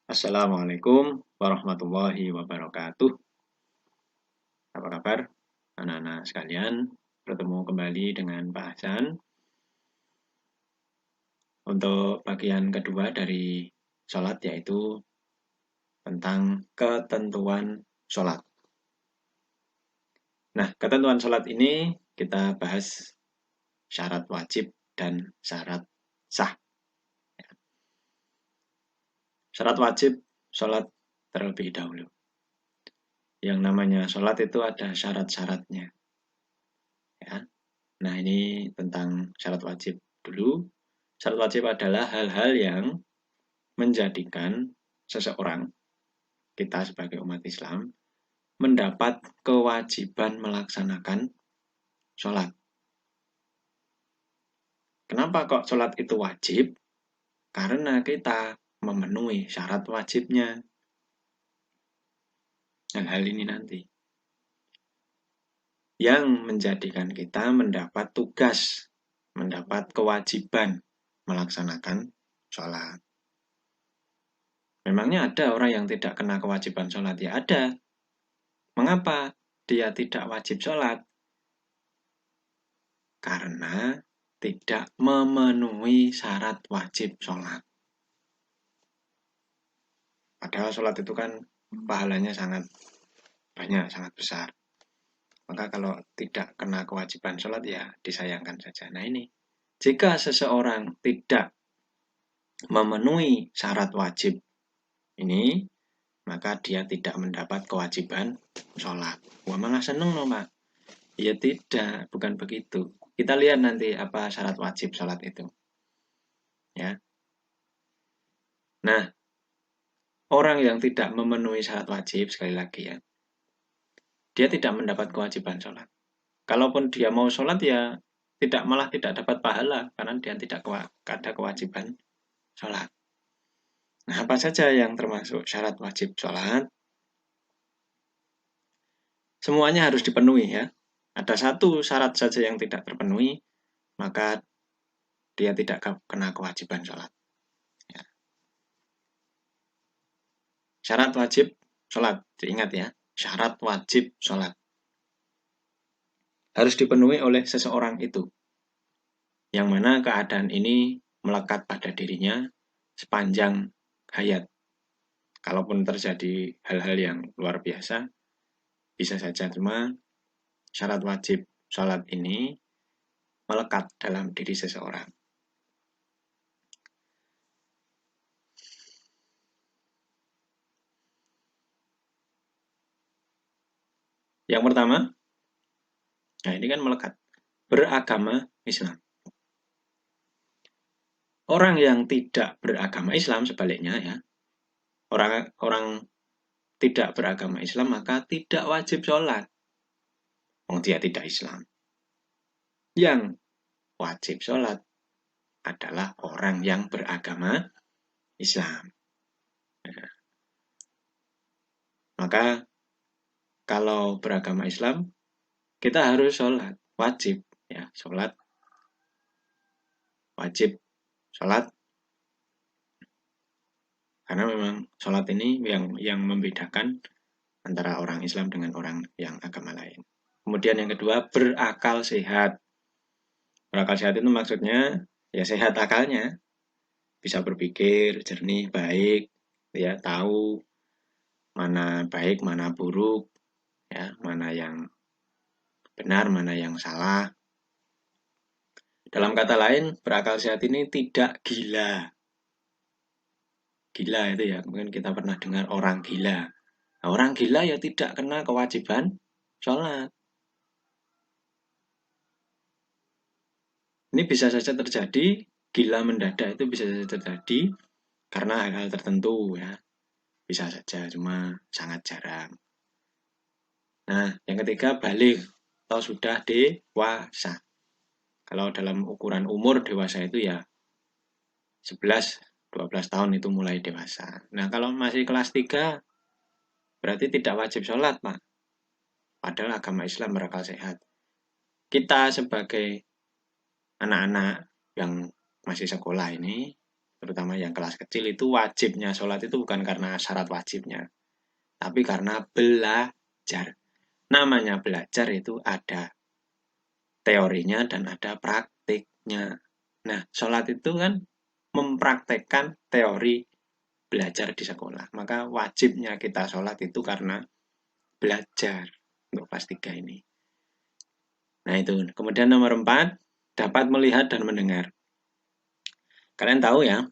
Assalamualaikum warahmatullahi wabarakatuh. Apa kabar anak-anak sekalian? Bertemu kembali dengan Pak Hasan untuk bagian kedua dari sholat, yaitu tentang ketentuan sholat. Nah, ketentuan sholat ini kita bahas syarat wajib dan syarat sah. Syarat wajib sholat terlebih dahulu. Yang namanya sholat itu ada syarat-syaratnya. Ya. Nah, ini tentang syarat wajib dulu. Syarat wajib adalah hal-hal yang menjadikan seseorang, kita sebagai umat Islam, mendapat kewajiban melaksanakan sholat. Kenapa kok sholat itu wajib? Karena kita memenuhi syarat wajibnya. Hal-hal ini nanti yang menjadikan kita mendapat tugas, mendapat kewajiban melaksanakan sholat. Memangnya ada orang yang tidak kena kewajiban sholat? Ya ada. Mengapa dia tidak wajib sholat? Karena tidak memenuhi syarat wajib sholat. Padahal sholat itu kan pahalanya sangat banyak, sangat besar. Maka kalau tidak kena kewajiban sholat, ya disayangkan saja. Nah ini, jika seseorang tidak memenuhi syarat wajib ini, maka dia tidak mendapat kewajiban sholat. Wah, malah seneng loh, Pak. Ya tidak, bukan begitu. Kita lihat nanti apa syarat wajib sholat itu. Ya. Nah, orang yang tidak memenuhi syarat wajib, sekali lagi ya, dia tidak mendapat kewajiban sholat. Kalaupun dia mau sholat, ya malah tidak dapat pahala, karena dia tidak ada kewajiban sholat. Nah, apa saja yang termasuk syarat wajib sholat? Semuanya harus dipenuhi ya. Ada satu syarat saja yang tidak terpenuhi, maka dia tidak kena kewajiban sholat. Ya. Syarat wajib sholat, diingat ya, syarat wajib sholat harus dipenuhi oleh seseorang itu, yang mana keadaan ini melekat pada dirinya sepanjang hayat. Kalaupun terjadi hal-hal yang luar biasa, bisa saja, cuma syarat wajib sholat ini melekat dalam diri seseorang. Yang pertama, nah ini kan melekat, beragama Islam. Orang yang tidak beragama Islam, sebaliknya ya, orang tidak beragama Islam maka tidak wajib sholat. Dia tidak Islam. Yang wajib sholat adalah orang yang beragama Islam. Nah, maka kalau beragama Islam, kita harus sholat, wajib ya, sholat, wajib sholat. Karena memang sholat ini yang membedakan antara orang Islam dengan orang yang agama lain. Kemudian yang kedua, berakal sehat. Berakal sehat itu maksudnya ya sehat akalnya, bisa berpikir jernih, baik, ya tahu mana baik, mana buruk, ya mana yang benar, mana yang salah. Dalam kata lain, berakal sehat ini tidak gila. Gila itu ya, mungkin kita pernah dengar orang gila. Nah, orang gila ya tidak kena kewajiban sholat. Ini bisa saja terjadi, gila mendadak itu bisa saja terjadi karena hal-hal tertentu ya. Bisa saja, cuma sangat jarang. Nah, yang ketiga, balik atau sudah dewasa. Kalau dalam ukuran umur dewasa itu ya 11-12 tahun itu mulai dewasa. Nah, kalau masih kelas 3 berarti tidak wajib sholat, Pak. Padahal agama Islam berakal sehat. Kita sebagai anak-anak yang masih sekolah ini, terutama yang kelas kecil itu wajibnya sholat itu bukan karena syarat wajibnya, tapi karena belajar. Namanya belajar itu ada teorinya dan ada praktiknya. Nah, sholat itu kan mempraktekkan teori belajar di sekolah. Maka wajibnya kita sholat itu karena belajar untuk kelas 3 ini. Nah itu. Kemudian nomor 4, dapat melihat dan mendengar. Kalian tahu ya,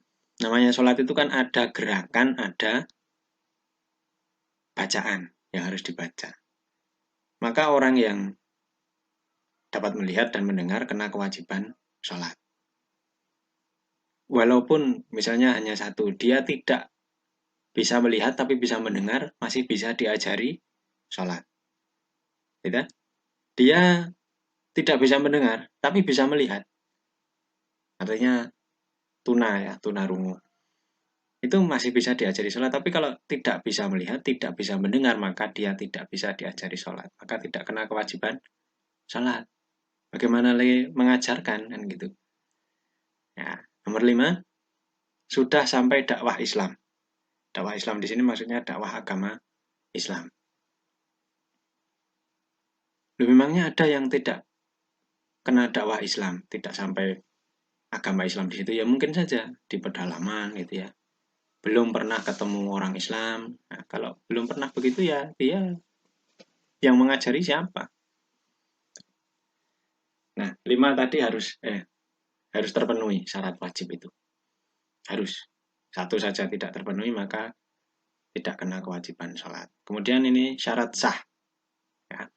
namanya sholat itu kan ada gerakan, ada bacaan yang harus dibaca. Maka orang yang dapat melihat dan mendengar kena kewajiban sholat. Walaupun misalnya hanya satu, dia tidak bisa melihat tapi bisa mendengar, masih bisa diajari sholat. Gitu? Dia tidak bisa mendengar, tapi bisa melihat. Artinya tunarungu. Itu masih bisa diajari sholat, tapi kalau tidak bisa melihat, tidak bisa mendengar, maka dia tidak bisa diajari sholat. Maka tidak kena kewajiban sholat. Bagaimana lagi mengajarkan, kan gitu. Ya, nomor 5, sudah sampai dakwah Islam. Dakwah Islam di sini maksudnya dakwah agama Islam. Memangnya ada yang tidak kena dakwah Islam, tidak sampai agama Islam di situ, ya mungkin saja di pedalaman gitu ya. Belum pernah ketemu orang Islam. Nah, kalau belum pernah begitu ya dia yang mengajari siapa? Nah, 5 tadi harus terpenuhi syarat wajib itu. Harus. Satu saja tidak terpenuhi maka tidak kena kewajiban sholat. Kemudian ini syarat sah. Ya.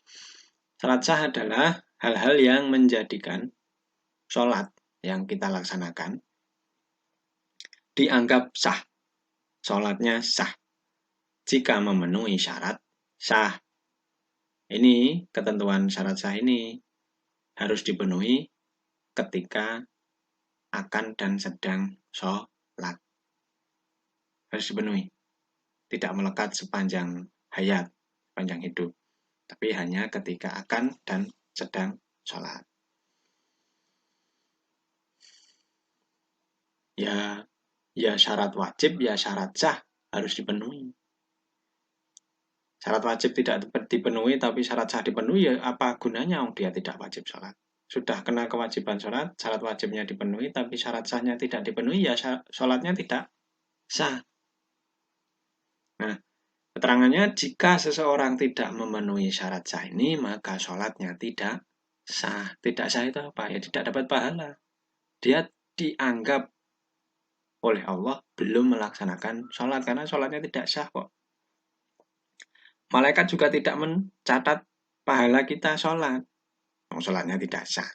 Syarat sah adalah hal-hal yang menjadikan sholat yang kita laksanakan dianggap sah. Sholatnya sah. Jika memenuhi syarat sah. Ini ketentuan syarat sah ini harus dipenuhi ketika akan dan sedang sholat. Harus dipenuhi. Tidak melekat sepanjang hayat, sepanjang hidup. Tapi hanya ketika akan dan sedang sholat. Ya syarat wajib, ya syarat sah harus dipenuhi. Syarat wajib tidak dipenuhi, tapi syarat sah dipenuhi, ya apa gunanya dia tidak wajib sholat? Sudah kena kewajiban sholat, syarat wajibnya dipenuhi, tapi syarat sahnya tidak dipenuhi, ya sholatnya tidak sah. Nah, keterangannya jika seseorang tidak memenuhi syarat sah ini, maka sholatnya tidak sah. Tidak sah itu apa? Ya tidak dapat pahala. Dia dianggap oleh Allah belum melaksanakan sholat, karena sholatnya tidak sah kok. Malaikat juga tidak mencatat pahala kita sholat. Sholatnya tidak sah.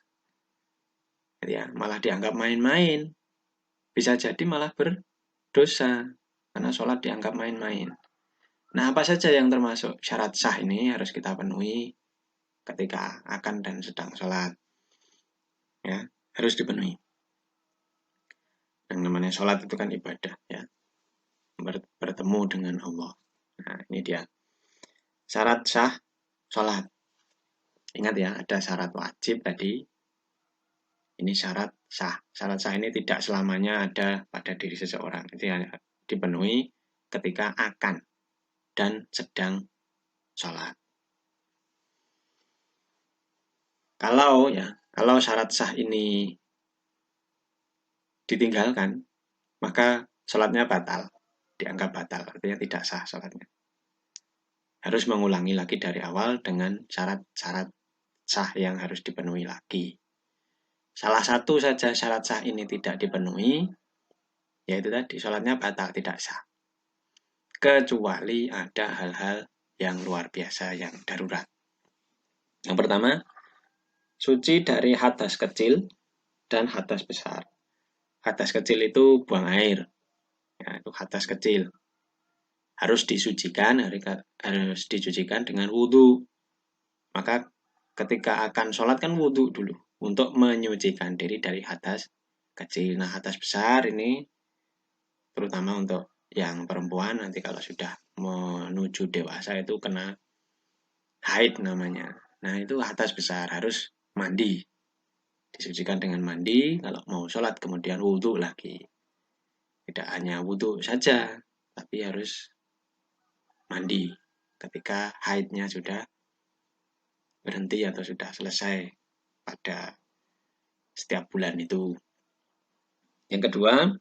Jadi ya, malah dianggap main-main. Bisa jadi malah berdosa, karena sholat dianggap main-main. Nah, apa saja yang termasuk syarat sah ini harus kita penuhi ketika akan dan sedang sholat. Ya, harus dipenuhi. Yang namanya sholat itu kan ibadah, ya. Bertemu dengan Allah. Nah, ini dia. Syarat sah sholat. Ingat ya, ada syarat wajib tadi. Ini syarat sah. Syarat sah ini tidak selamanya ada pada diri seseorang. Itu hanya dipenuhi ketika akan dan sedang sholat. Kalau syarat sah ini ditinggalkan, maka sholatnya batal, dianggap batal, artinya tidak sah sholatnya. Harus mengulangi lagi dari awal dengan syarat-syarat sah yang harus dipenuhi lagi. Salah satu saja syarat sah ini tidak dipenuhi, yaitu tadi sholatnya batal, tidak sah. Kecuali ada hal-hal yang luar biasa, yang darurat. Yang pertama, suci dari hadas kecil dan hadas besar. Hadas kecil itu buang air. Ya, itu hadas kecil. Harus dicucikan dengan wudhu. Maka ketika akan sholat kan wudhu dulu untuk menyucikan diri dari hadas kecil. Nah, hadas besar ini terutama untuk yang perempuan, nanti kalau sudah menuju dewasa itu kena haid namanya. Nah, itu hadas besar, harus mandi. Disucikan dengan mandi, kalau mau sholat kemudian wudhu lagi. Tidak hanya wudhu saja, tapi harus mandi ketika haidnya sudah berhenti atau sudah selesai pada setiap bulan itu. Yang kedua,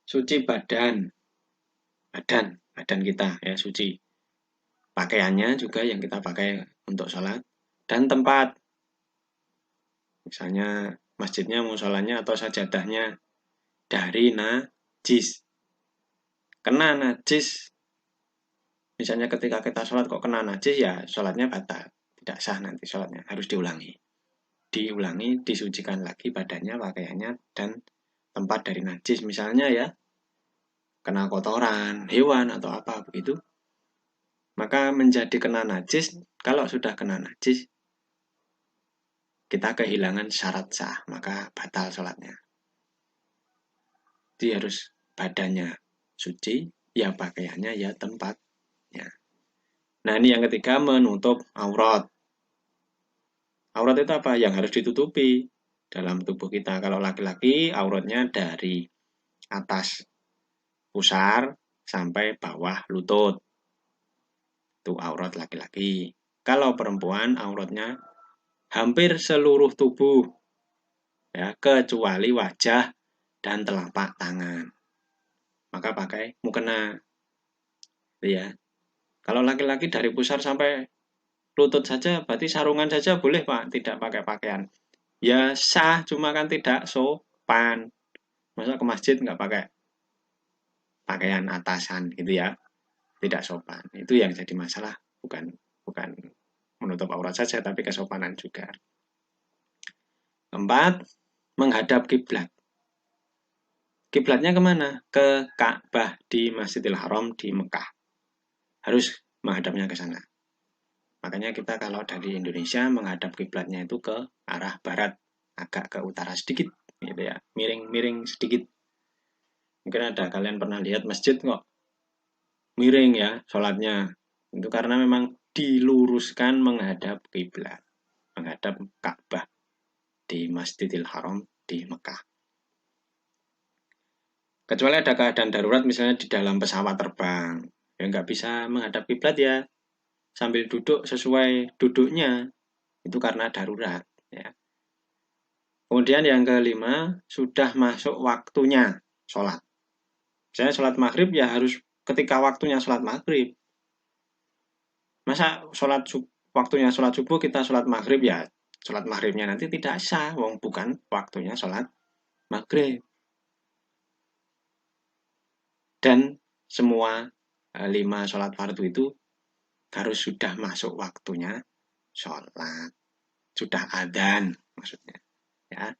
suci badan kita ya suci. Pakaiannya juga yang kita pakai untuk sholat dan tempat. Misalnya masjidnya, musolanya atau sajadahnya dari najis. Kena najis, misalnya ketika kita sholat kok kena najis, ya sholatnya batal. Tidak sah nanti sholatnya, harus diulangi. Diulangi, disucikan lagi badannya, pakaiannya, dan tempat dari najis. Misalnya ya, kena kotoran, hewan atau apa begitu. Maka menjadi kena najis, kalau sudah kena najis, kita kehilangan syarat sah, maka batal sholatnya. Jadi harus badannya suci, ya pakaiannya, ya tempatnya. Nah ini yang ketiga, menutup aurat. Aurat itu apa? Yang harus ditutupi dalam tubuh kita. Kalau laki-laki, auratnya dari atas pusar sampai bawah lutut. Itu aurat laki-laki. Kalau perempuan, auratnya hampir seluruh tubuh. Ya, kecuali wajah dan telapak tangan. Maka pakai mukena. Ya. Kalau laki-laki dari pusar sampai lutut saja, berarti sarungan saja boleh Pak, tidak pakai pakaian. Ya sah, cuma kan tidak sopan. Masa ke masjid nggak pakai pakaian atasan gitu ya, tidak sopan. Itu yang jadi masalah, bukan bukan menutup aurat saja, tapi kesopanan juga. Keempat, menghadap kiblat. Kiblatnya kemana? Ke Ka'bah di Masjidil Haram di Mekah. Harus menghadapnya ke sana. Makanya kita kalau dari Indonesia menghadap kiblatnya itu ke arah barat, agak ke utara sedikit, gitu ya, miring-miring sedikit. Mungkin ada kalian pernah lihat masjid kok miring ya sholatnya. Itu karena memang diluruskan menghadap kiblat, menghadap Ka'bah di Masjidil Haram di Mekah. Kecuali ada keadaan darurat, misalnya di dalam pesawat terbang, ya nggak bisa menghadap kiblat ya, sambil duduk sesuai duduknya, itu karena darurat. Ya. Kemudian yang kelima, sudah masuk waktunya sholat. Misalnya sholat maghrib ya harus ketika waktunya sholat maghrib. Masa waktunya sholat subuh kita sholat maghrib ya, sholat maghribnya nanti tidak sah, wong bukan waktunya sholat maghrib. Dan semua 5 sholat fardu itu harus sudah masuk waktunya sholat, sudah adzan maksudnya. Ya.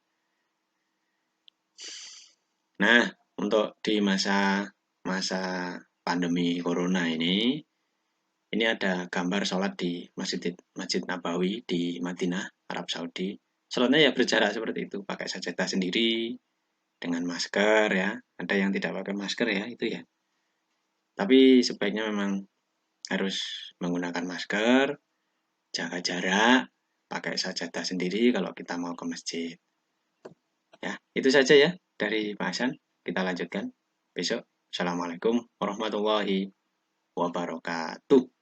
Nah, untuk di masa pandemi corona ini ada gambar sholat di Masjid Nabawi di Madinah, Arab Saudi. Sholatnya ya berjarak seperti itu, pakai sajadah sendiri, dengan masker ya. Ada yang tidak pakai masker ya, itu ya. Tapi sebaiknya memang harus menggunakan masker, jaga jarak, pakai sajadah sendiri kalau kita mau ke masjid. Ya, itu saja ya dari Pak Hasan. Kita lanjutkan besok. Assalamualaikum warahmatullahi wabarakatuh.